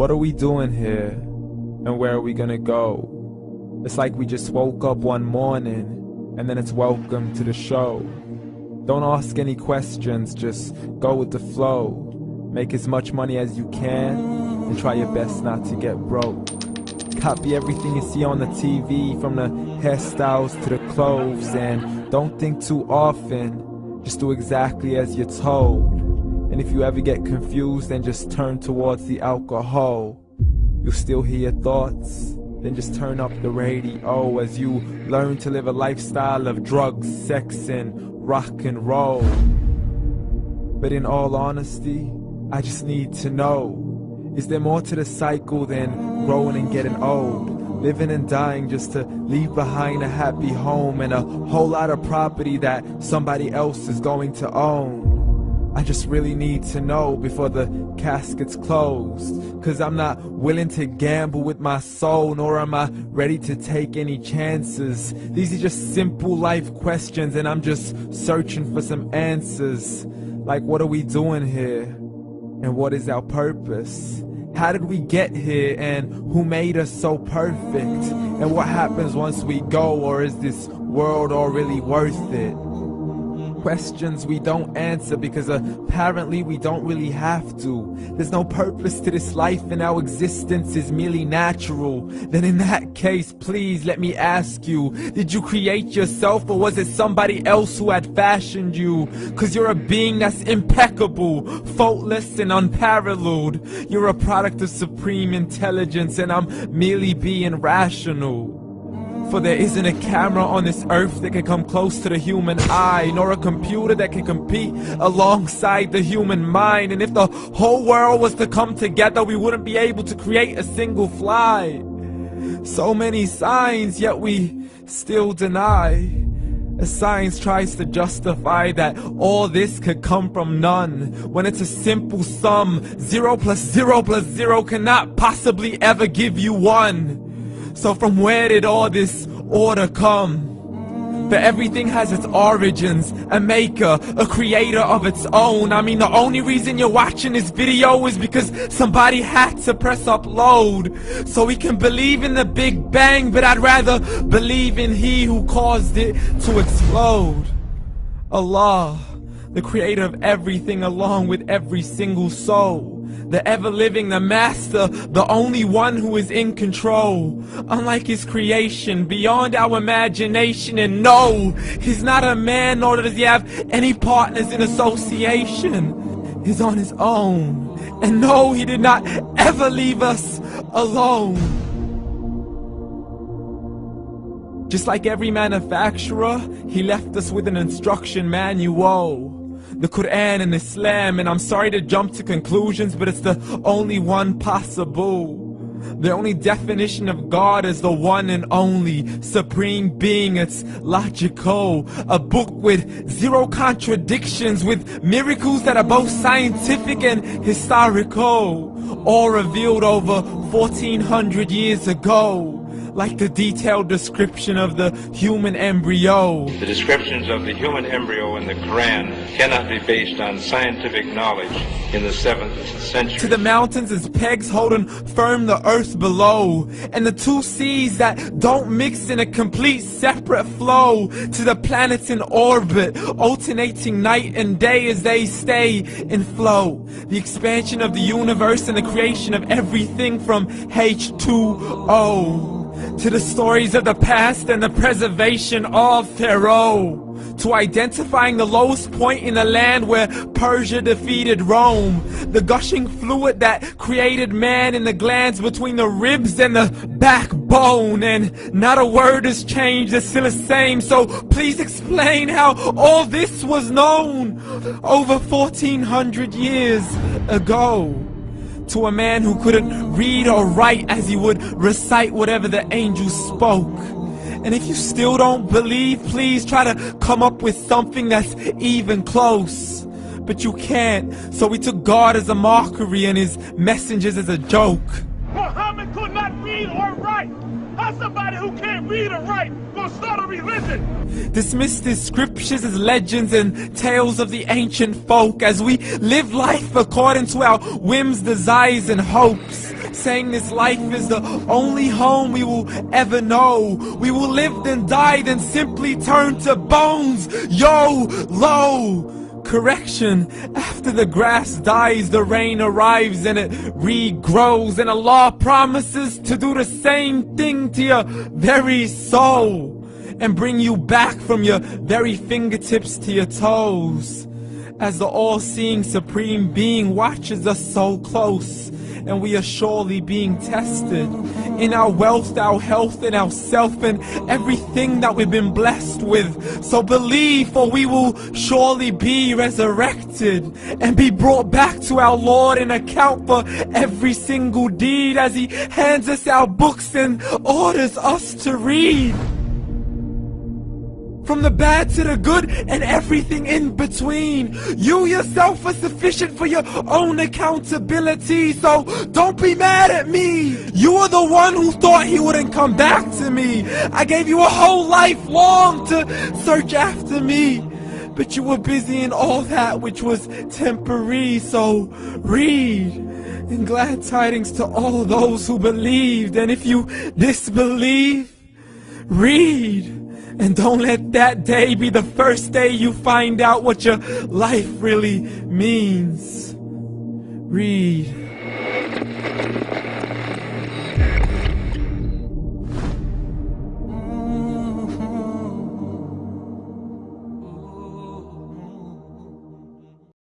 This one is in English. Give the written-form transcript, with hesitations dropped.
What are we doing here? And where are we gonna go? It's like we just woke up one morning, and then it's welcome to the show. Don't ask any questions, just go with the flow. Make as much money as you can, and try your best not to get broke. Copy everything you see on the TV, from the hairstyles to the clothes, and don't think too often, just do exactly as you're told. And if you ever get confused, then just turn towards the alcohol. You'll still hear your thoughts, then just turn up the radio as you learn to live a lifestyle of drugs, sex, and rock and roll. But in all honesty, I just need to know, is there more to the cycle than growing and getting old? Living and dying just to leave behind a happy home and a whole lot of property that somebody else is going to own. I just really need to know before the casket's closed, 'cause I'm not willing to gamble with my soul, nor am I ready to take any chances. These are just simple life questions, and I'm just searching for some answers. Like, what are we doing here? And what is our purpose? How did we get here, and who made us so perfect? And what happens once we go, or is this world all really worth it? Questions we don't answer because apparently we don't really have to. There's no purpose to this life and our existence is merely natural. Then in that case, please let me ask you, did you create yourself, or was it somebody else who had fashioned you? 'Cause you're a being that's impeccable, faultless and unparalleled. You're a product of supreme intelligence, and I'm merely being rational. For there isn't a camera on this earth that can come close to the human eye, nor a computer that can compete alongside the human mind. And if the whole world was to come together, we wouldn't be able to create a single fly. So many signs, yet we still deny. As science tries to justify that all this could come from none, when it's a simple sum. 0 plus 0 plus 0 cannot possibly ever give you 1. So from where did all this order come? For everything has its origins, a maker, a creator of its own. I mean, the only reason you're watching this video is because somebody had to press upload. So we can believe in the Big Bang, but I'd rather believe in He who caused it to explode. Allah, the creator of everything along with every single soul. The ever-living, the master, the only one who is in control. Unlike his creation, beyond our imagination. And no, he's not a man, nor does he have any partners in association. He's on his own. And no, he did not ever leave us alone. Just like every manufacturer, he left us with an instruction manual. The Quran and Islam, and I'm sorry to jump to conclusions, but it's the only one possible. The only definition of God is the one and only supreme being. It's logical, a book with 0 contradictions, with miracles that are both scientific and historical, all revealed over 1400 years ago. Like the detailed description of the human embryo. The descriptions of the human embryo in the Quran cannot be based on scientific knowledge in the 7th century. To the mountains as pegs holding firm the earth below, and the 2 seas that don't mix in a complete separate flow. To the planets in orbit, alternating night and day as they stay in flow. The expansion of the universe and the creation of everything from H2O. To the stories of the past and the preservation of Pharaoh. To identifying the lowest point in the land where Persia defeated Rome. The gushing fluid that created man in the glands between the ribs and the backbone. And not a word has changed, it's still the same. So please explain how all this was known over 1400 years ago. To a man who couldn't read or write, as he would recite whatever the angels spoke. And if you still don't believe, please try to come up with something that's even close. But you can't, so we took God as a mockery and his messengers as a joke. Muhammad could not read or write. How's somebody who can't read or write gonna start a religion? Dismissed his scriptures as legends and tales of the ancient folk, as we live life according to our whims, desires, and hopes. saying this life is the only home we will ever know. We will live then die, then simply turn to bones. YOLO! Correction, after the grass dies, the rain arrives and it regrows, and Allah promises to do the same thing to your very soul and bring you back from your very fingertips to your toes, as the all-seeing supreme being watches us so close, and we are surely being tested in our wealth, our health, and our self, and everything that we've been blessed with. So believe, for we will surely be resurrected and be brought back to our Lord and account for every single deed, as He hands us our books and orders us to read. From the bad to the good and everything in between. You yourself are sufficient for your own accountability, so don't be mad at me. You are the one who thought He wouldn't come back to me. I gave you a whole life long to search after me, but you were busy in all that which was temporary. So read, and glad tidings to all those who believed. And if you disbelieve, read. And don't let that day be the first day you find out what your life really means. Read.